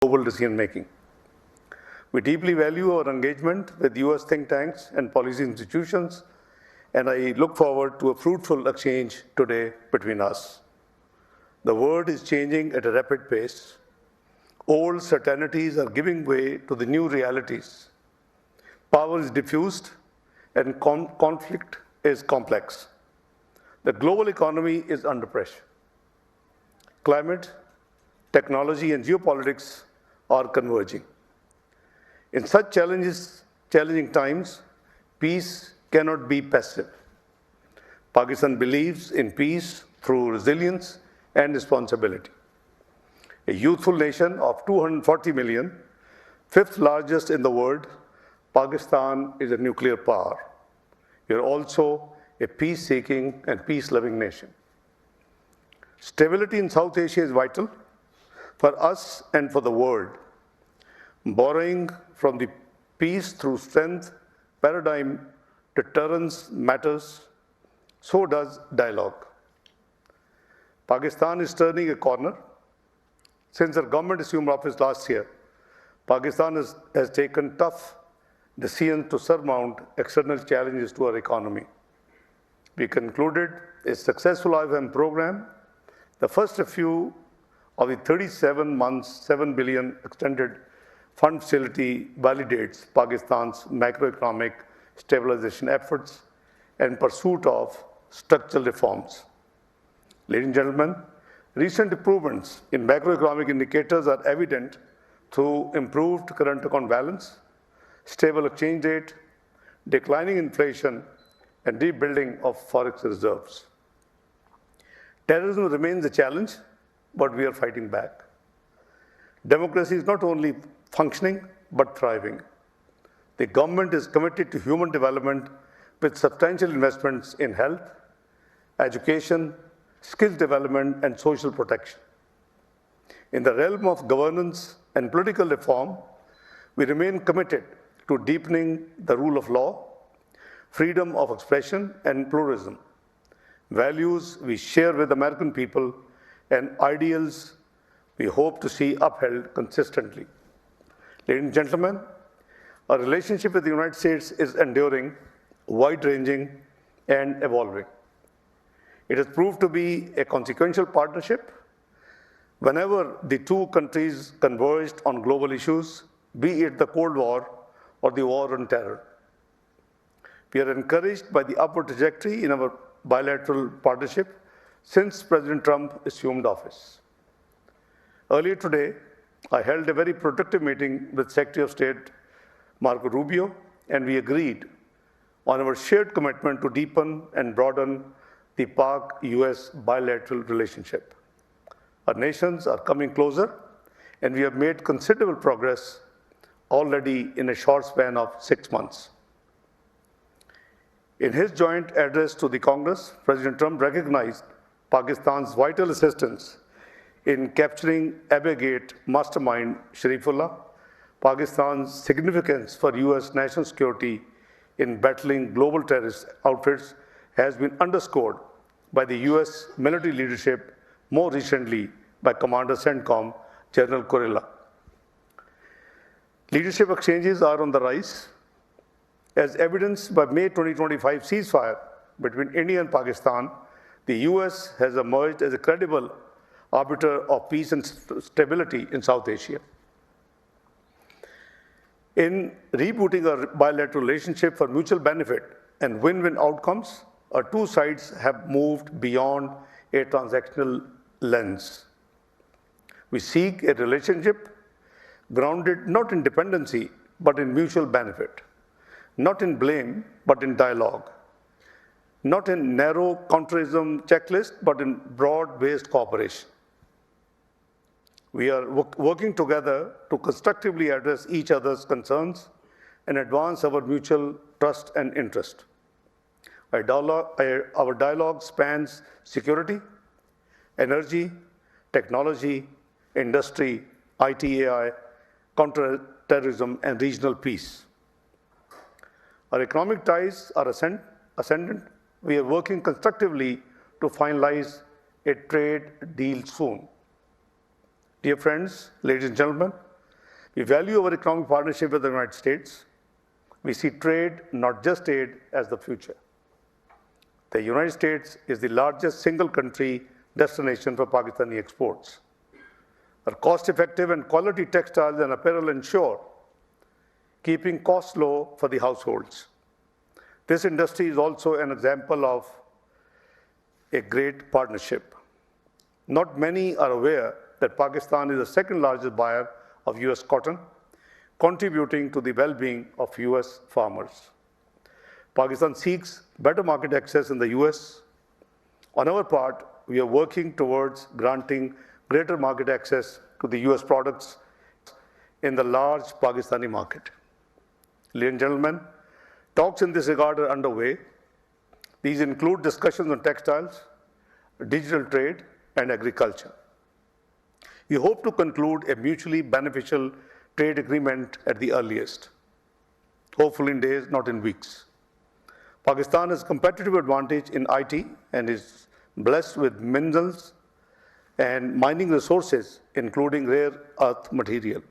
global decision-making. We deeply value our engagement with US think tanks and policy institutions, and I look forward to a fruitful exchange today between us. The world is changing at a rapid pace. Old certainties are giving way to the new realities. Power is diffused and conflict is complex. The global economy is under pressure. Climate, technology, and geopolitics are converging. In such challenging times, peace cannot be passive. Pakistan believes in peace through resilience and responsibility. A youthful nation of 240 million, fifth largest in the world, Pakistan is a nuclear power. We are also a peace-seeking and peace-loving nation. Stability in South Asia is vital for us and for the world. Borrowing from the peace through strength paradigm, deterrence matters, so does dialogue. Pakistan is turning a corner. Since our government assumed office last year, Pakistan has taken tough decisions to surmount external challenges to our economy. We concluded a successful IFM program. The first few of the 37 months, $7 billion extended fund facility validates Pakistan's macroeconomic stabilization efforts and pursuit of structural reforms. Ladies and gentlemen, recent improvements in macroeconomic indicators are evident through improved current account balance, stable exchange rate, declining inflation, and rebuilding of forex reserves. Terrorism remains a challenge, but we are fighting back. Democracy is not only functioning, but thriving. The government is committed to human development with substantial investments in health, education, skills development, and social protection. In the realm of governance and political reform, we remain committed to deepening the rule of law, freedom of expression, and pluralism, values we share with the American people and ideals we hope to see upheld consistently. Ladies and gentlemen, our relationship with the United States is enduring, wide-ranging, and evolving. It has proved to be a consequential partnership. Whenever the two countries converged on global issues, be it the Cold War or the war on terror. We are encouraged by the upward trajectory in our bilateral partnership since President Trump assumed office. Earlier today, I held a very productive meeting with Secretary of State Marco Rubio, and we agreed on our shared commitment to deepen and broaden the Pak-US bilateral relationship. Our nations are coming closer, and we have made considerable progress already in a short span of 6 months. In his joint address to the Congress, President Trump recognized Pakistan's vital assistance in capturing Abbegate mastermind Sharifullah, Pakistan's significance for US national security in battling global terrorist outfits has been underscored by the US military leadership, more recently by Commander CENTCOM General Kurilla. Leadership exchanges are on the rise, as evidenced by May 2025 ceasefire between India and Pakistan. The US has emerged as a credible arbiter of peace and stability in South Asia. In rebooting our bilateral relationship for mutual benefit and win-win outcomes, our two sides have moved beyond a transactional lens. We seek a relationship grounded not in dependency, but in mutual benefit, not in blame, but in dialogue, not in narrow counterism checklist, but in broad-based cooperation. We are working together to constructively address each other's concerns and advance our mutual trust and interest. Our dialogue spans security, energy, technology, industry, IT/AI, counterterrorism, and regional peace. Our economic ties are ascendant. We are working constructively to finalize a trade deal soon. Dear friends, ladies and gentlemen, We value our economic partnership with the United States. We see trade, not just aid, as the future. The United States is the largest single country destination for Pakistani exports. Our cost-effective and quality textiles and apparel ensure keeping costs low for the households. This industry is also an example of a great partnership. Not many are aware that Pakistan is the second largest buyer of US cotton, contributing to the well-being of US farmers. Pakistan seeks better market access in the US. On our part, we are working towards granting greater market access to the US products in the large Pakistani market. Ladies and gentlemen, talks in this regard are underway. These include discussions on textiles, digital trade, and agriculture. We hope to conclude a mutually beneficial trade agreement at the earliest, hopefully in days, not in weeks. Pakistan has competitive advantage in IT and is blessed with minerals and mining resources, including rare earth material.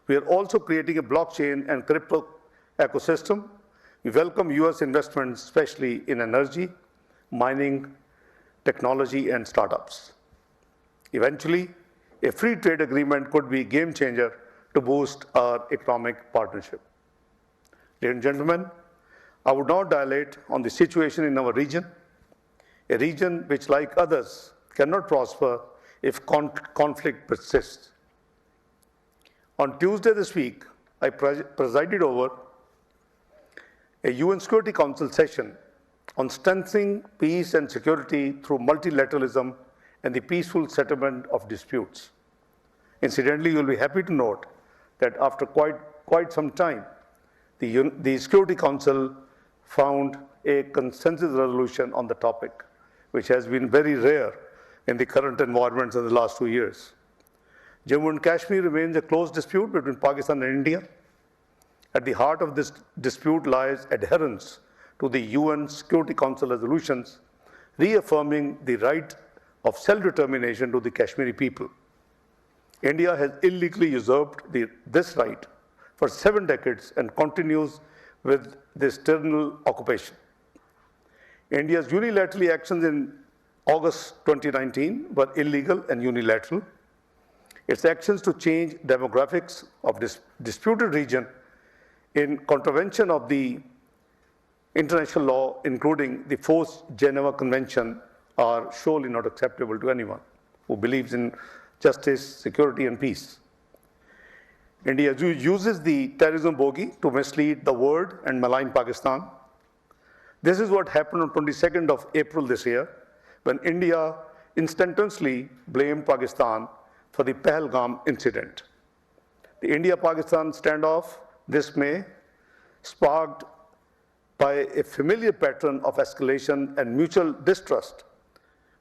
We are also creating a blockchain and crypto ecosystem. We welcome US investments, especially in energy, mining, technology, and startups. Eventually, a free trade agreement could be a game changer to boost our economic partnership. Ladies and gentlemen, I would now dilate on the situation in our region, a region which, like others, cannot prosper if conflict persists. On Tuesday this week, I presided over a UN Security Council session on strengthening peace and security through multilateralism and the peaceful settlement of disputes. Incidentally, you will be happy to note that after quite some time, the Security Council found a consensus resolution on the topic, which has been very rare in the current environments in the last 2 years. Jammu and Kashmir remains a close dispute between Pakistan and India. At the heart of this dispute lies adherence to the UN Security Council resolutions, reaffirming the right of self-determination to the Kashmiri people. India has illegally usurped this right for 7 decades and continues with this tyrannical occupation. India's unilateral actions in August 2019 were illegal and unilateral. Its actions to change demographics of this disputed region in contravention of the international law, including the Forced Geneva Convention, are surely not acceptable to anyone who believes in justice, security, and peace. India uses the terrorism bogey to mislead the world and malign Pakistan. This is what happened on 22nd of April this year, when India instantaneously blamed Pakistan for the Pahalgam incident. The India-Pakistan standoff this May, sparked by a familiar pattern of escalation and mutual distrust,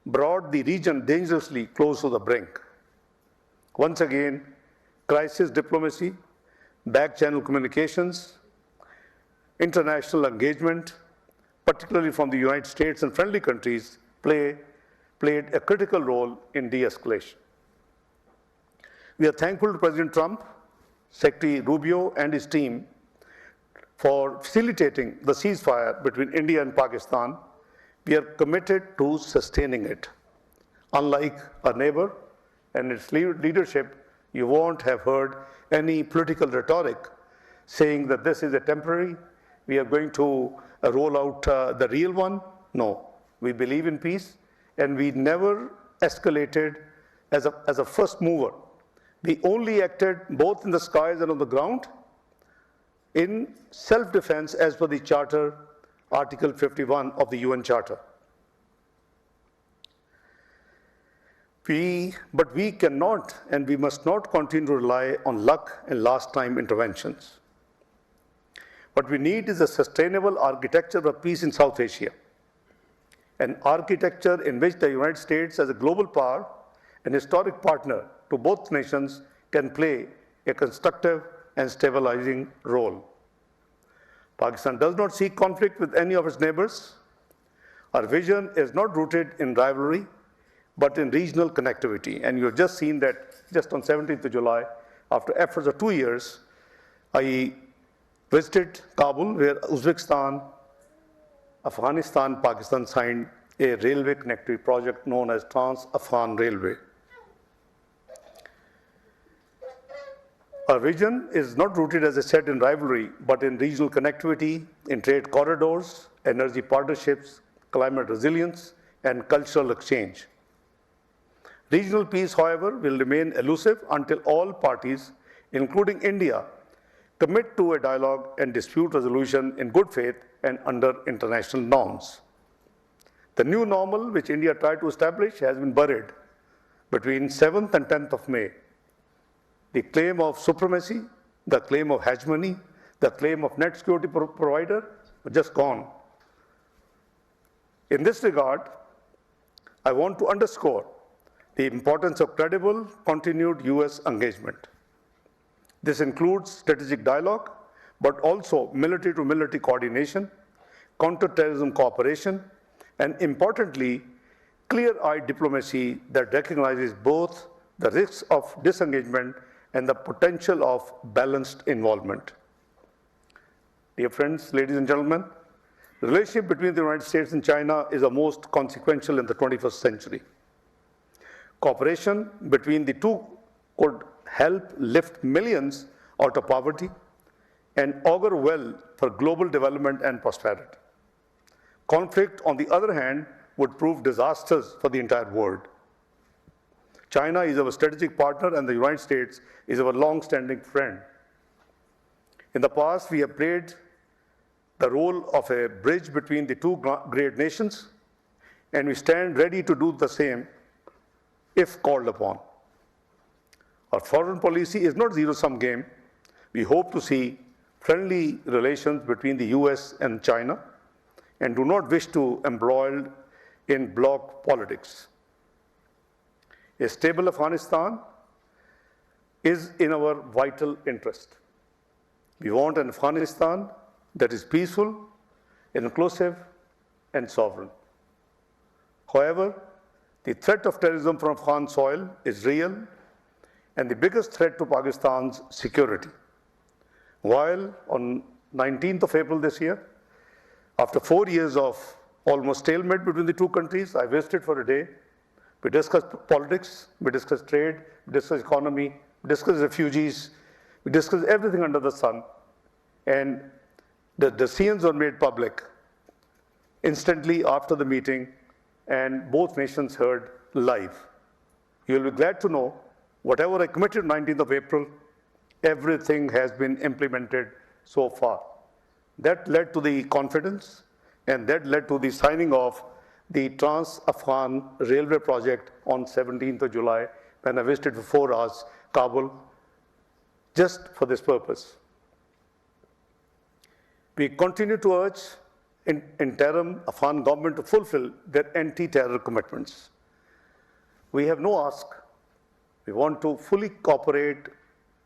brought the region dangerously close to the brink. Once again, crisis diplomacy, back-channel communications, international engagement, particularly from the United States and friendly countries, played a critical role in de-escalation. We are thankful to President Trump, Secretary Rubio, and his team for facilitating the ceasefire between India and Pakistan. We are committed to sustaining it. Unlike our neighbor and its leadership, you won't have heard any political rhetoric saying that this is a temporary, we are going to roll out the real one. No, we believe in peace, and we never escalated as a first mover. We only acted both in the skies and on the ground in self-defense as per the Charter, Article 51 of the UN Charter. But we cannot and we must not continue to rely on luck and last-time interventions. What we need is a sustainable architecture of peace in South Asia, an architecture in which the United States as a global power and historic partner to both nations can play a constructive and stabilizing role. Pakistan does not seek conflict with any of its neighbors. Our vision is not rooted in rivalry, but in regional connectivity. And you have just seen that just on 17th of July, After efforts of 2 years, I visited Kabul, where Uzbekistan, Afghanistan, Pakistan signed a railway connectivity project known as Trans-Afghan Railway. Our region is not rooted, as I said, in rivalry, but in regional connectivity, in trade corridors, energy partnerships, climate resilience, and cultural exchange. Regional peace, however, will remain elusive until all parties, including India, commit to a dialogue and dispute resolution in good faith and under international norms. The new normal which India tried to establish has been buried between 7th and 10th of May. The claim of supremacy, the claim of hegemony, the claim of net security provider were just gone. In this regard, I want to underscore the importance of credible, continued US engagement. This includes strategic dialogue, but also military-to-military coordination, counter-terrorism cooperation, and importantly, clear-eyed diplomacy that recognizes both the risks of disengagement and the potential of balanced involvement. Dear friends, ladies and gentlemen, the relationship between the United States and China is the most consequential in the 21st century. Cooperation between the two could help lift millions out of poverty and augur well for global development and prosperity. Conflict, on the other hand, would prove disastrous for the entire world. China is our strategic partner and the United States is our long-standing friend. In the past, we have played the role of a bridge between the two great nations, and we stand ready to do the same if called upon. Our foreign policy is not zero-sum game. We hope to see friendly relations between the US and China and do not wish to embroil in bloc politics. A stable Afghanistan is in our vital interest. We want an Afghanistan that is peaceful, inclusive, and sovereign. However, the threat of terrorism from Afghan soil is real and the biggest threat to Pakistan's security. While on 19th of April this year, after 4 years of almost stalemate between the two countries, I visited for a day. We discussed politics, we discussed trade, we discussed economy, we discussed refugees, we discussed everything under the sun. And the decisions were made public instantly after the meeting, and both nations heard live. You will be glad to know, whatever I committed 19th of April, everything has been implemented so far. That led to the confidence, and that led to the signing of the Trans-Afghan Railway project on 17th of July, when I visited for 4 hours Kabul, just for this purpose. We continue to urge interim Afghan government to fulfill their anti-terror commitments. We have no ask. We want to fully cooperate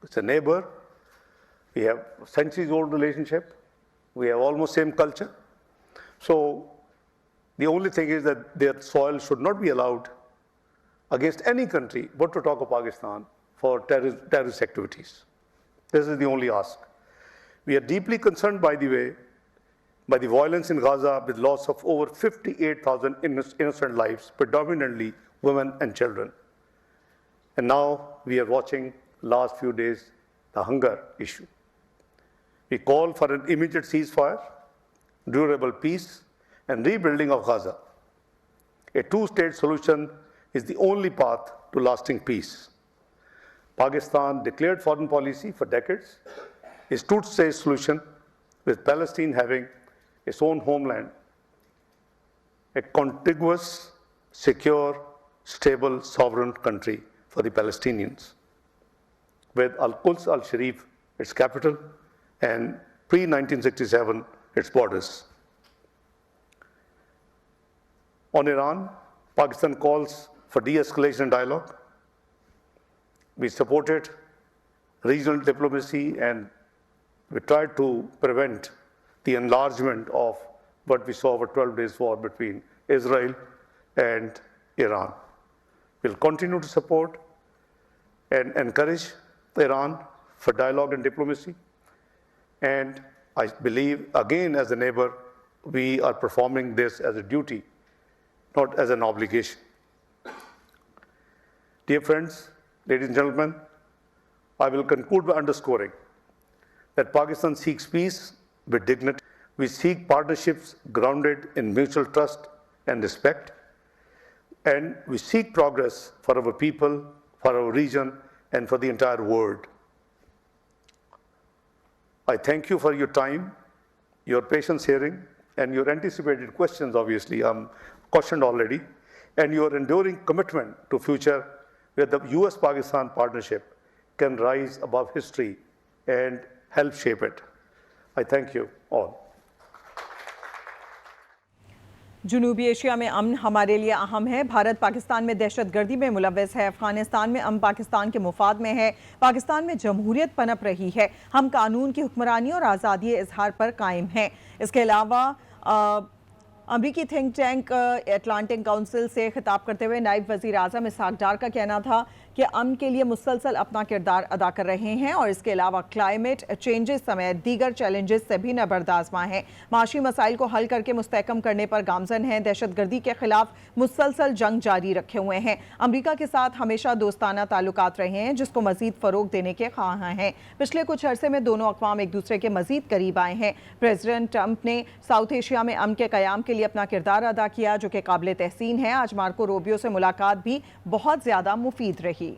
with a neighbor. We have a centuries-old relationship. We have almost same culture. So the only thing is that their soil should not be allowed against any country, but to talk of Pakistan, for terrorist activities. This is the only ask. We are deeply concerned, by the way, by the violence in Gaza, with loss of over 58,000 innocent lives, predominantly women and children. And now we are watching, last few days, the hunger issue. We call for an immediate ceasefire, durable peace, and rebuilding of Gaza. A two-state solution is the only path to lasting peace. Pakistan declared foreign policy for decades, is two-state solution, with Palestine having its own homeland, a contiguous, secure, stable, sovereign country for the Palestinians, with Al-Quds al-Sharif, its capital, and pre-1967, its borders. On Iran, Pakistan calls for de-escalation and dialogue. We supported regional diplomacy and we tried to prevent the enlargement of what we saw over 12 days war between Israel and Iran. We'll continue to support and encourage Iran for dialogue and diplomacy. And I believe, again, as a neighbor, we are performing this as a duty, not as an obligation. Dear friends, ladies and gentlemen, I will conclude by underscoring that Pakistan seeks peace with dignity. We seek partnerships grounded in mutual trust and respect. And we seek progress for our people, for our region, and for the entire world. I thank you for your time, your patience hearing, and your anticipated questions, obviously. I'm cautioned already, and your enduring commitment to future where the US-Pakistan partnership can rise above history and help shape it. I thank you all. जनूबी Asia में अमन हमारे लिए अहम है। भारत पाकिस्तान में दहशतगर्दी में मुलव्वस है। अफगानिस्तान में अमन पाकिस्तान के मुफाद में है। पाकिस्तान में जमहूरियत पनप रही है। हम कानून की हुक्मरानी और आज़ादी इजहार पर कायम हैं। इसके अलावा अमरीकी थिंक टैंक अटलांटिक काउंसिल से खिताब करते हुए नायब वज़ीर आज़म इशाक डार का कहना था कि अमन के लिए मुसलसल अपना किरदार अदा कर रहे हैं और इसके अलावा क्लाइमेट चेंजेस समेत दीगर चैलेंजेस से भी नबरदाज़मा हैं। माशी मसाइल को हल करके मुस्तहकम करने पर गामजन हैं। दहशतगर्दी के खिलाफ मुसलसल जंग जारी रखे हुए हैं। अमरीका के साथ हमेशा दोस्ताना ताल्लुकात रहे हैं, जिसको मजीद फ़रोग देने के ख्वाह हैं। पिछले कुछ अरसे में दोनों अक़वाम एक दूसरे के मजीद करीब आए हैं। प्रेसिडेंट ट्रंप ने साउथ एशिया में अमन के क़याम के लिए अपना किरदार अदा किया, जो कि काबिल तहसीन है। आज मार्को रूबियो से मुलाकात भी बहुत ज़्यादा मुफीद रही।